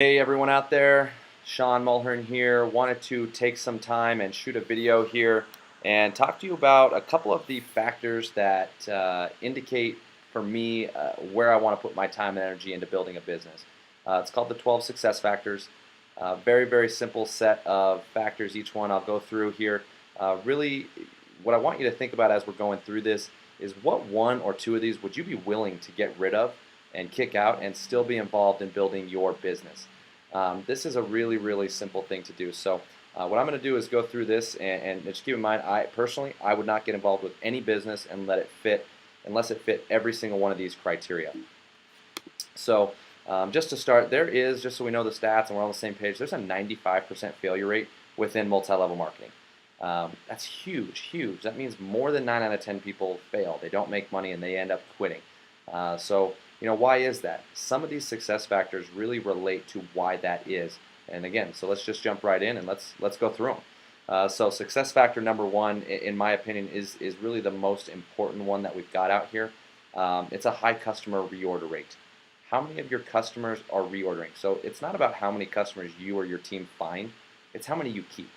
Hey everyone out there, Sean Mulhern here. Wanted to take some time and shoot a video here and talk to you about a couple of the factors that indicate for me where I want to put my time and energy into building a business. It's called the 12 Success Factors. Very, very simple set of factors, each one I'll go through here. Really, what I want you to think about as we're going through this is what one or two of these would you be willing to get rid of and kick out and still be involved in building your business. This is a really, really simple thing to do. So what I'm going to do is go through this and just keep in mind, I would not get involved with any business and let it fit unless it fit every single one of these criteria. So just to start, there is, just so we know the stats and we're on the same page, there's a 95% failure rate within multi-level marketing. That's huge, huge. That means more than 9 out of 10 people fail. They don't make money and they end up quitting. So why is that? Some of these success factors really relate to why that is. And again, so let's just jump right in and let's go through them. So success factor number one, in my opinion, is really the most important one that we've got out here. It's a high customer reorder rate. How many of your customers are reordering? So it's not about how many customers you or your team find, it's how many you keep.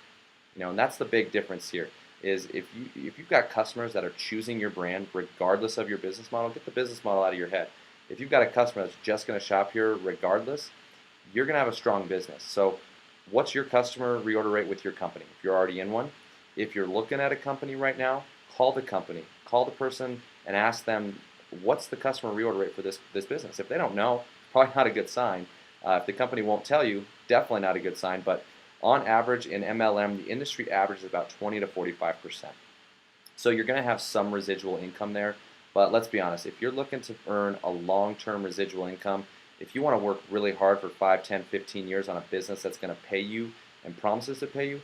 And that's the big difference here. Is if you've got customers that are choosing your brand regardless of your business model, get the business model out of your head. If you've got a customer that's just going to shop here regardless, you're going to have a strong business. So what's your customer reorder rate with your company? If you're already in one, if you're looking at a company right now, call the company, call the person and ask them, what's the customer reorder rate for this business? If they don't know, probably not a good sign. If the company won't tell you, definitely not a good sign. But on average in MLM, the industry average is about 20 to 45%. So you're going to have some residual income there. But let's be honest, if you're looking to earn a long-term residual income, if you want to work really hard for 5, 10, 15 years on a business that's going to pay you and promises to pay you,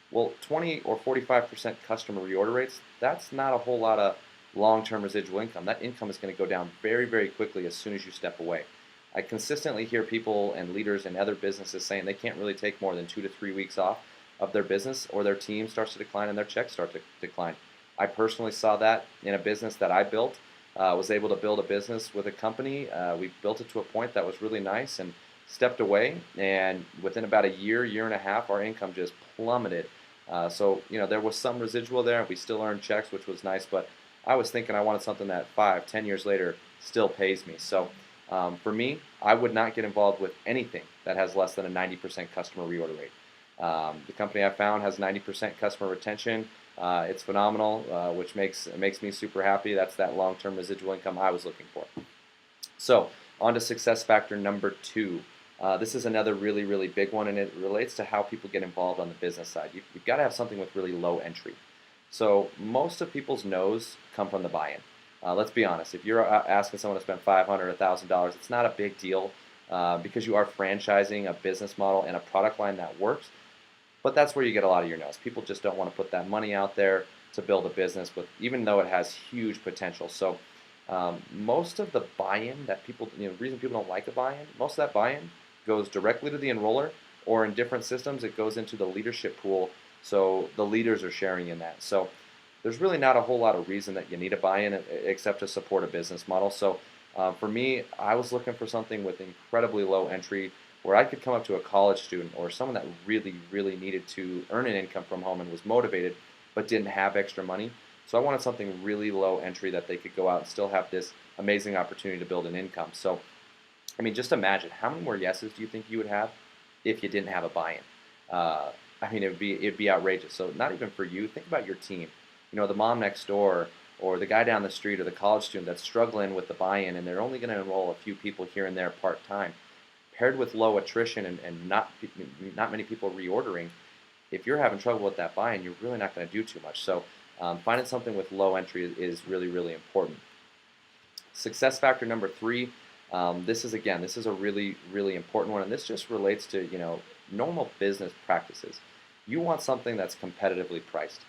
well, 20 or 45% customer reorder rates, that's not a whole lot of long-term residual income. That income is going to go down very, very quickly as soon as you step away. I consistently hear people and leaders in other businesses saying they can't really take more than 2 to 3 weeks off of their business or their team starts to decline and their checks start to decline. I personally saw that in a business that I built. Was able to build a business with a company. We built it to a point that was really nice and stepped away. And within about a year, year and a half, our income just plummeted. So there was some residual there. We still earned checks, which was nice. But I was thinking I wanted something that 5, 10 years later still pays me. So for me, I would not get involved with anything that has less than a 90% customer reorder rate. The company I found has 90% customer retention. It's phenomenal, which makes me super happy. That's that long-term residual income I was looking for. So on to success factor number 2. This is another really, really big one, and it relates to how people get involved on the business side. You've got to have something with really low entry. So most of people's no's come from the buy-in. Let's be honest. If you're asking someone to spend $500, $1,000, it's not a big deal because you are franchising a business model and a product line that works. But that's where you get a lot of your no's. People just don't want to put that money out there to build a business, even though it has huge potential. So most of the buy-in that people, the reason people don't like a buy-in, most of that buy-in goes directly to the enroller, or in different systems, it goes into the leadership pool. So the leaders are sharing in that. So there's really not a whole lot of reason that you need a buy-in except to support a business model. So for me, I was looking for something with incredibly low entry where I could come up to a college student or someone that really, really needed to earn an income from home and was motivated but didn't have extra money. So I wanted something really low entry that they could go out and still have this amazing opportunity to build an income. So, I mean, just imagine how many more yeses do you think you would have if you didn't have a buy-in? I mean, it'd be outrageous. So not even for you. Think about your team. The mom next door or the guy down the street or the college student that's struggling with the buy-in and they're only going to enroll a few people here and there part-time. Paired with low attrition and not many people reordering, if you're having trouble with that buy-in, you're really not going to do too much. So finding something with low entry is really, really important. Success factor number 3, this is a really, really important one, and this just relates to normal business practices. You want something that's competitively priced.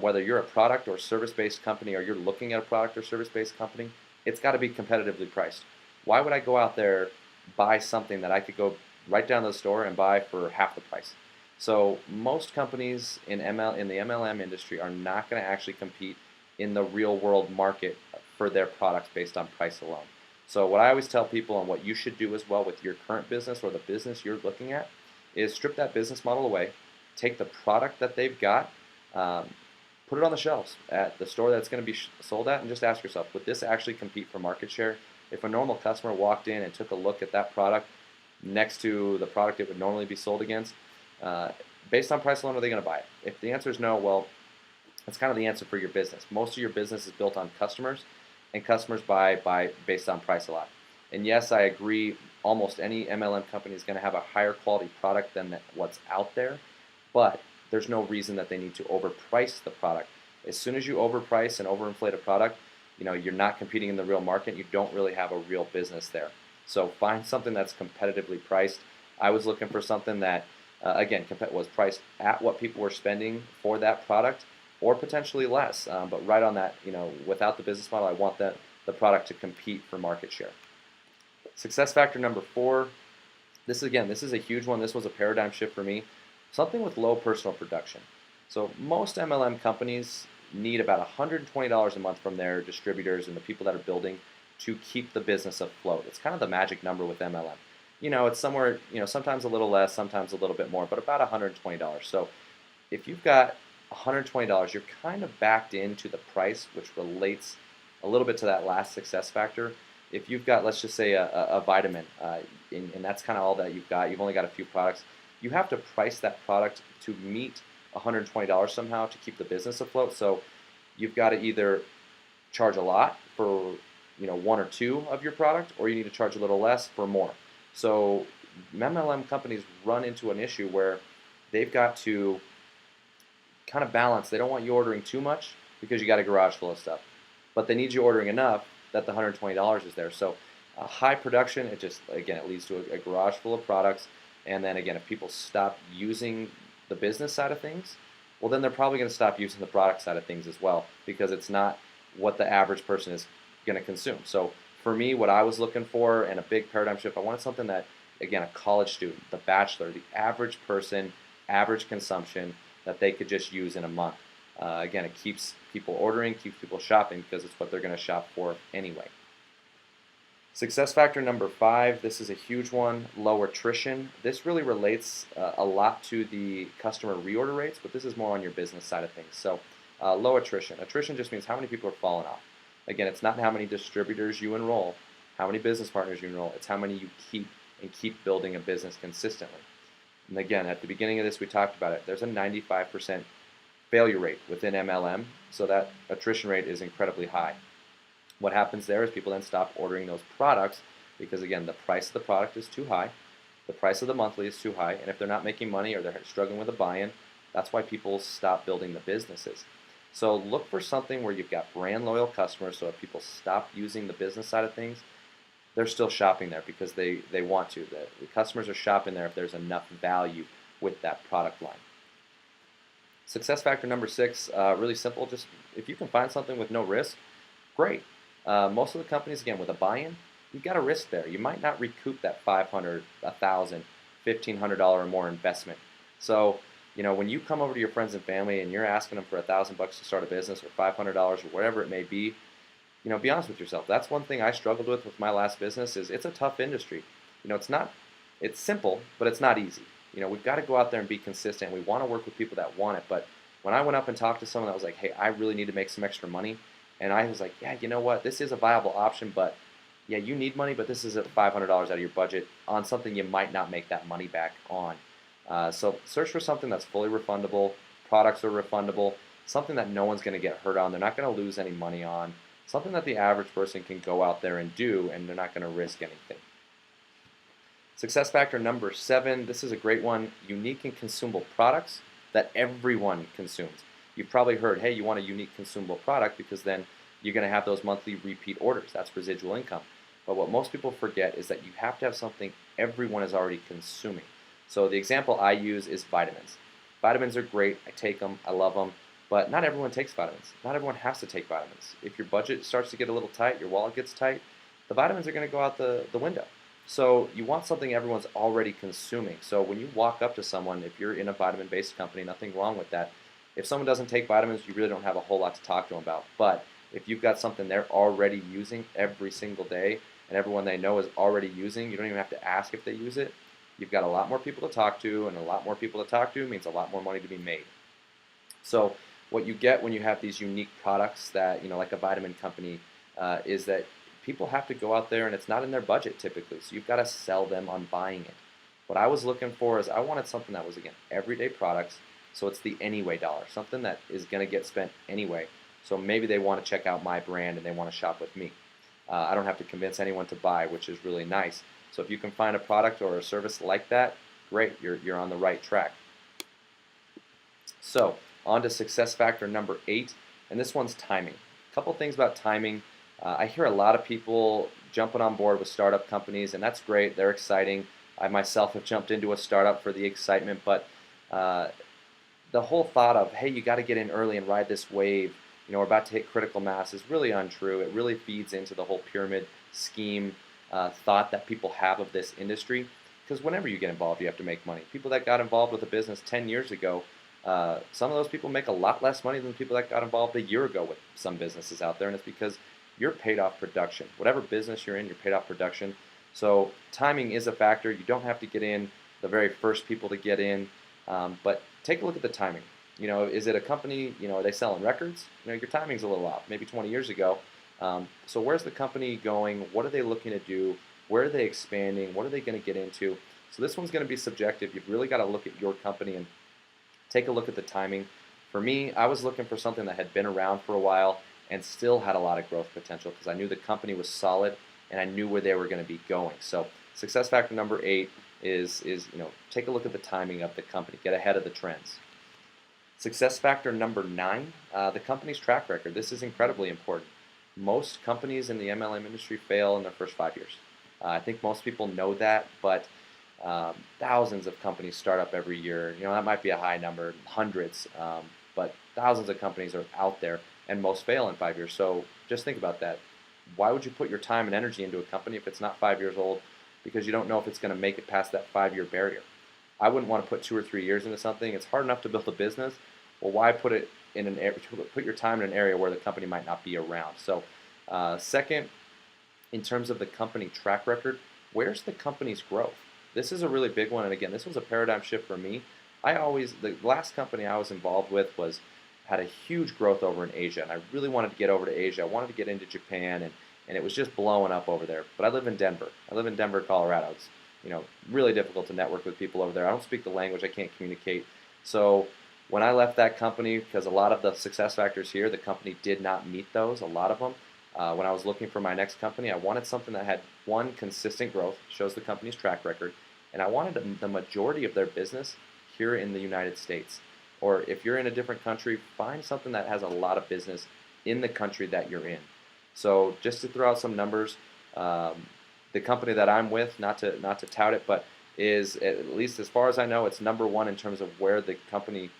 Whether you're a product or service-based company or you're looking at a product or service-based company, it's got to be competitively priced. Why would I go out there buy something that I could go right down to the store and buy for half the price? So most companies in the MLM industry are not going to actually compete in the real world market for their products based on price alone. So what I always tell people, and what you should do as well with your current business or the business you're looking at, is strip that business model away, take the product that they've got, um, put it on the shelves at the store that's going to be sold at, and just ask yourself, would this actually compete for market share? If a normal customer walked in and took a look at that product next to the product it would normally be sold against, uh, based on price alone, are they going to buy it? If the answer is no, well, that's kind of the answer for your business. Most of your business is built on customers, and customers buy based on price a lot. And yes, I agree. Almost any MLM company is going to have a higher quality product than what's out there, but there's no reason that they need to overprice the product. As soon as you overprice and overinflate a product, you're not competing in the real market. You don't really have a real business there. So find something that's competitively priced. I was looking for something that, again, was priced at what people were spending for that product, or potentially less, but right on that, without the business model, I want the product to compete for market share. Success factor number 4, this is a huge one. This was a paradigm shift for me. Something with low personal production. So most MLM companies need about $120 a month from their distributors and the people that are building to keep the business afloat. It's kind of the magic number with MLM. It's somewhere, sometimes a little less, sometimes a little bit more, but about $120. So if you've got $120, you're kind of backed into the price, which relates a little bit to that last success factor. If you've got, let's just say, a vitamin, and that's kind of all that you've only got a few products, you have to price that product to meet $120 somehow to keep the business afloat. So you've got to either charge a lot for one or two of your product, or you need to charge a little less for more. So MLM companies run into an issue where they've got to kind of balance. They don't want you ordering too much because you got a garage full of stuff, but they need you ordering enough that the $120 is there. So high production, it leads to a garage full of products. And then again, if people stop using the business side of things, well, then they're probably going to stop using the product side of things as well, because it's not what the average person is going to consume. So for me, what I was looking for, and a big paradigm shift, I wanted something that, again, a college student, the bachelor, the average person, average consumption, that they could just use in a month. Again, it keeps people ordering, keeps people shopping, because it's what they're going to shop for anyway. Success factor number 5, this is a huge one, low attrition. This really relates a lot to the customer reorder rates, but this is more on your business side of things. So low attrition. Attrition just means how many people are falling off. Again, it's not how many distributors you enroll, how many business partners you enroll, it's how many you keep building a business consistently. And again, at the beginning of this, we talked about it. There's a 95% failure rate within MLM, so that attrition rate is incredibly high. What happens there is people then stop ordering those products because, again, the price of the product is too high, the price of the monthly is too high, and if they're not making money or they're struggling with a buy-in, that's why people stop building the businesses. So look for something where you've got brand loyal customers, so if people stop using the business side of things, they're still shopping there because they want to. The customers are shopping there if there's enough value with that product line. Success factor number 6, really simple. Just if you can find something with no risk, great. Most of the companies, again, with a buy-in, you've got a risk there. You might not recoup that $500, $1,000, $1,500 or more investment. So, when you come over to your friends and family and you're asking them for $1,000 to start a business, or $500 or whatever it may be, be honest with yourself. That's one thing I struggled with my last business. Is it's a tough industry. It's simple, but it's not easy. We've got to go out there and be consistent. We want to work with people that want it. But when I went up and talked to someone that was like, hey, I really need to make some extra money, and I was like, yeah, you know what? This is a viable option, but yeah, you need money, but this is at $500 out of your budget on something you might not make that money back on. So search for something that's fully refundable. Products are refundable. Something that no one's going to get hurt on. They're not going to lose any money on. Something that the average person can go out there and do, and they're not going to risk anything. Success factor number 7, this is a great one, unique and consumable products that everyone consumes. You've probably heard, hey, you want a unique consumable product because then you're going to have those monthly repeat orders. That's residual income. But what most people forget is that you have to have something everyone is already consuming. So the example I use is vitamins. Vitamins are great. I take them. I love them. But not everyone takes vitamins. Not everyone has to take vitamins. If your budget starts to get a little tight, your wallet gets tight, the vitamins are going to go out the window. So you want something everyone's already consuming. So when you walk up to someone, if you're in a vitamin-based company, nothing wrong with that. If someone doesn't take vitamins, you really don't have a whole lot to talk to them about. But if you've got something they're already using every single day, and everyone they know is already using, you don't even have to ask if they use it. You've got a lot more people to talk to, and a lot more people to talk to means a lot more money to be made. So what you get when you have these unique products that, like a vitamin company, is that people have to go out there and it's not in their budget typically. So you've got to sell them on buying it. What I was looking for is I wanted something that was, again, everyday products. So it's the anyway dollar, something that is going to get spent anyway. So maybe they want to check out my brand and they want to shop with me. I don't have to convince anyone to buy, which is really nice. So if you can find a product or a service like that, great, you're on the right track. So on to success factor number 8, and this one's timing. A couple things about timing. I hear a lot of people jumping on board with startup companies, and that's great. They're exciting. I myself have jumped into a startup for the excitement, but the whole thought of, hey, you got to get in early and ride this wave, we're about to hit critical mass, is really untrue. It really feeds into the whole pyramid scheme thought that people have of this industry, because whenever you get involved, you have to make money. People that got involved with a business 10 years ago, some of those people make a lot less money than the people that got involved a year ago with some businesses out there, and it's because you're paid off production. Whatever business you're in, you're paid off production. So timing is a factor. You don't have to get in the very first people to get in, but take a look at the timing. Is it a company, are they selling records? Your timing's a little off, maybe 20 years ago. So where's the company going? What are they looking to do? Where are they expanding? What are they going to get into? So this one's going to be subjective. You've really got to look at your company and take a look at the timing. For me, I was looking for something that had been around for a while and still had a lot of growth potential because I knew the company was solid and I knew where they were going to be going. So success factor number 8 is take a look at the timing of the company, get ahead of the trends. Success factor number 9, the company's track record. This is incredibly important. Most companies in the MLM industry fail in their first 5 years. I think most people know that, but thousands of companies start up every year. That might be a high number, hundreds, but thousands of companies are out there, and most fail in 5 years. So just think about that. Why would you put your time and energy into a company if it's not 5 years old? Because you don't know if it's going to make it past that 5-year barrier. I wouldn't want to put 2 or 3 years into something. It's hard enough to build a business. Well, why put it in put your time in an area where the company might not be around? So, second, in terms of the company track record, where's the company's growth? This is a really big one, and again, this was a paradigm shift for me. The last company I was involved with had a huge growth over in Asia, and I really wanted to get over to Asia. I wanted to get into Japan, and it was just blowing up over there. But I live in Denver. I live in Denver, Colorado. It's really difficult to network with people over there. I don't speak the language. I can't communicate. So when I left that company, because a lot of the success factors here, the company did not meet those, a lot of them. When I was looking for my next company, I wanted something that had, one, consistent growth, shows the company's track record, and I wanted the majority of their business here in the United States. Or if you're in a different country, find something that has a lot of business in the country that you're in. So just to throw out some numbers, the company that I'm with, not to tout it, but is, at least as far as I know, it's number 1 in terms of where the company,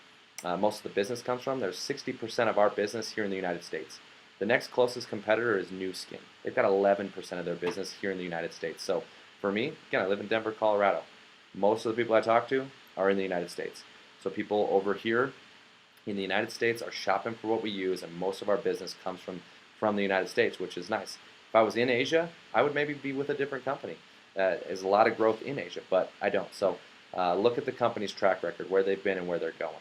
most of the business comes from. There's 60% of our business here in the United States. The next closest competitor is Nu Skin. They've got 11% of their business here in the United States. So for me, again, I live in Denver, Colorado. Most of the people I talk to are in the United States. So people over here in the United States are shopping for what we use, and most of our business comes from the United States, which is nice. If I was in Asia, I would maybe be with a different company. There's a lot of growth in Asia, but I don't. So look at the company's track record, where they've been and where they're going.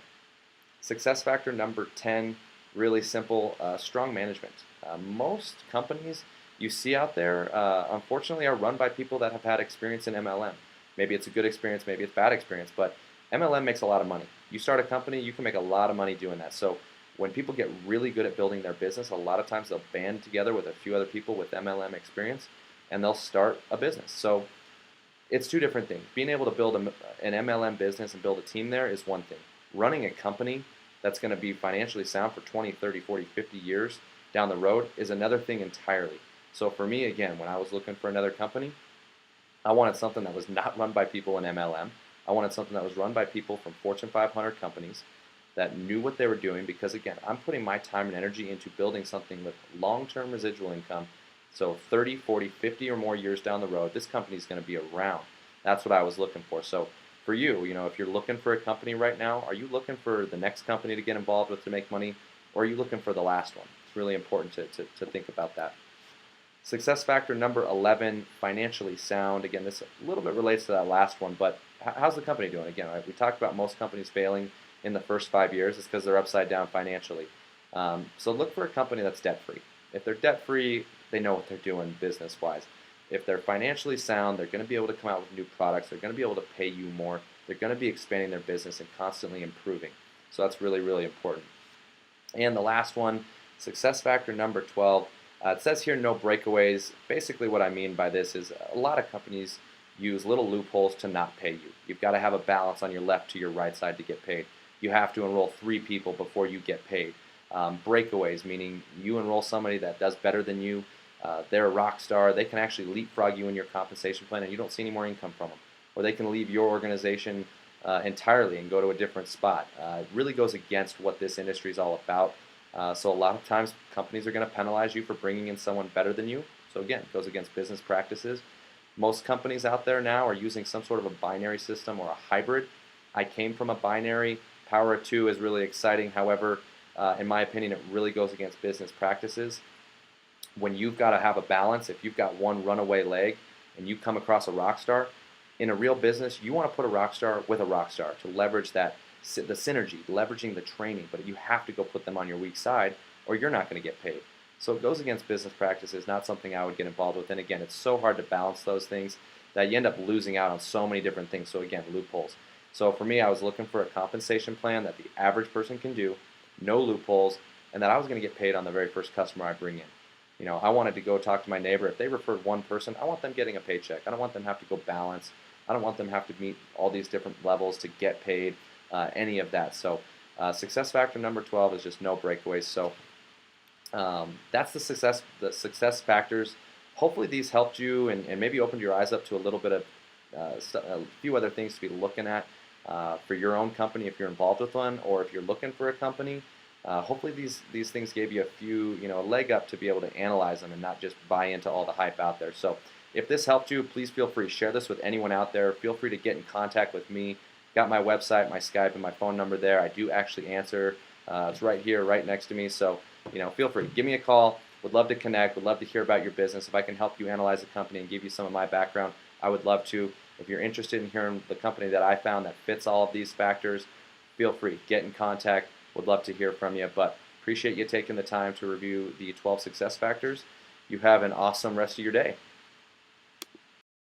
Success factor number 10, really simple, strong management. Most companies you see out there, unfortunately, are run by people that have had experience in MLM. Maybe it's a good experience, maybe it's a bad experience, but MLM makes a lot of money. You start a company, you can make a lot of money doing that. So when people get really good at building their business, a lot of times they'll band together with a few other people with MLM experience, and they'll start a business. So it's two different things. Being able to build an MLM business and build a team there is one thing. Running a company that's going to be financially sound for 20, 30, 40, 50 years down the road is another thing entirely. So for me, again, when I was looking for another company, I wanted something that was not run by people in MLM. I wanted something that was run by people from Fortune 500 companies that knew what they were doing, because again, I'm putting my time and energy into building something with long-term residual income. So 30, 40, 50 or more years down the road, this company is going to be around. That's what I was looking for. So for you, if you're looking for a company right now, are you looking for the next company to get involved with to make money, or are you looking for the last one? It's really important to think about that. Success factor number 11, financially sound. Again, this a little bit relates to that last one, but how's the company doing? Again, right, we talked about most companies failing in the first 5 years. It's because they're upside down financially. So look for a company that's debt-free. If they're debt-free, they know what they're doing business-wise. If they're financially sound, they're going to be able to come out with new products. They're going to be able to pay you more. They're going to be expanding their business and constantly improving. So that's really, really important. And the last one, success factor number 12. It says here no breakaways. Basically what I mean by this is a lot of companies use little loopholes to not pay you. You've got to have a balance on your left to your right side to get paid. You have to enroll 3 people before you get paid. Breakaways, meaning you enroll somebody that does better than you. They're a rock star. They can actually leapfrog you in your compensation plan and you don't see any more income from them. Or they can leave your organization entirely and go to a different spot. It really goes against what this industry is all about. So a lot of times companies are going to penalize you for bringing in someone better than you. So again, it goes against business practices. Most companies out there now are using some sort of a binary system or a hybrid. I came from a binary. Power of 2 is really exciting. However, in my opinion, it really goes against business practices. When you've got to have a balance, if you've got one runaway leg and you come across a rock star, in a real business, you want to put a rock star with a rock star to leverage that, the synergy, leveraging the training, but you have to go put them on your weak side or you're not going to get paid. So it goes against business practices, not something I would get involved with. And again, it's so hard to balance those things that you end up losing out on so many different things. So again, loopholes. So for me, I was looking for a compensation plan that the average person can do, no loopholes, and that I was going to get paid on the very first customer I bring in. You know, I wanted to go talk to my neighbor. If they referred one person, I want them getting a paycheck. I don't want them to have to go balance. I don't want them to have to meet all these different levels to get paid, any of that. So success factor number 12 is just no breakaways. So that's the success factors. Hopefully these helped you and maybe opened your eyes up to a little bit of a few other things to be looking at for your own company if you're involved with one, or if you're looking for a company. Hopefully these things gave you a few, a leg up to be able to analyze them and not just buy into all the hype out there. So if this helped you, please feel free to share this with anyone out there. Feel free to get in contact with me. Got my website, my Skype, and my phone number there. I do actually answer. It's right here, right next to me. So feel free. Give me a call. Would love to connect. Would love to hear about your business. If I can help you analyze the company and give you some of my background, I would love to. If you're interested in hearing the company that I found that fits all of these factors, feel free. Get in contact. Would love to hear from you. But appreciate you taking the time to review the 12 success factors. You have an awesome rest of your day.